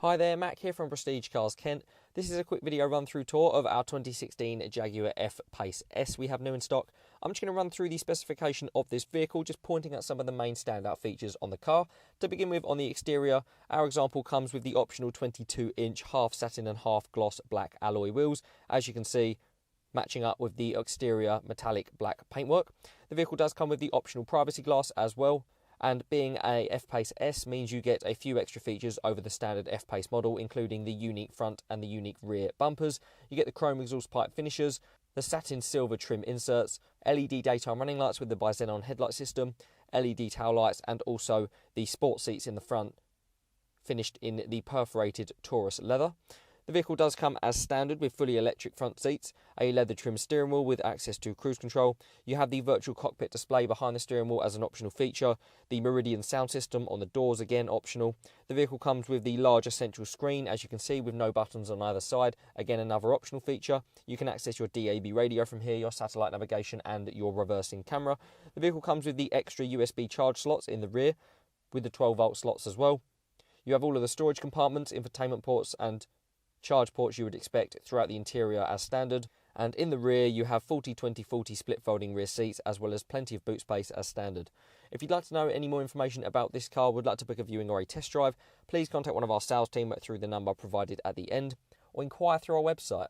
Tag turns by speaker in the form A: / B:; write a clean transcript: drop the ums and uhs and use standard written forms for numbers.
A: Hi there, Mac here from Prestige Cars Kent. This is a quick video run through tour of our 2016 Jaguar F-Pace S we have new in stock. I'm just going to run through the specification of this vehicle, just pointing at some of the main standout features on the car. To begin with, on the exterior, our example comes with the optional 22-inch half satin and half gloss black alloy wheels, as you can see, matching up with the exterior metallic black paintwork. The vehicle does come with the optional privacy glass as well. And being a F-Pace S means you get a few extra features over the standard F-Pace model, including the unique front and the unique rear bumpers. You get the chrome exhaust pipe finishers, the satin silver trim inserts, LED daytime running lights with the bi-xenon headlight system, LED tail lights, and also the sport seats in the front, finished in the perforated taurus leather. The vehicle does come as standard with fully electric front seats, a leather trimmed steering wheel with access to cruise control. You have the virtual cockpit display behind the steering wheel as an optional feature. The Meridian sound system on the doors, again optional. The vehicle comes with the larger central screen, as you can see, with no buttons on either side. Again, another optional feature. You can access your DAB radio from here, your satellite navigation and your reversing camera. The vehicle comes with the extra USB charge slots in the rear, with the 12-volt slots as well. You have all of the storage compartments, infotainment ports and charge ports you would expect throughout the interior as standard, and in the rear you have 40-20-40 split folding rear seats as well as plenty of boot space as standard. If you'd like to know any more information about this car, would like to book a viewing or a test drive, please contact one of our sales team through the number provided at the end or inquire through our website.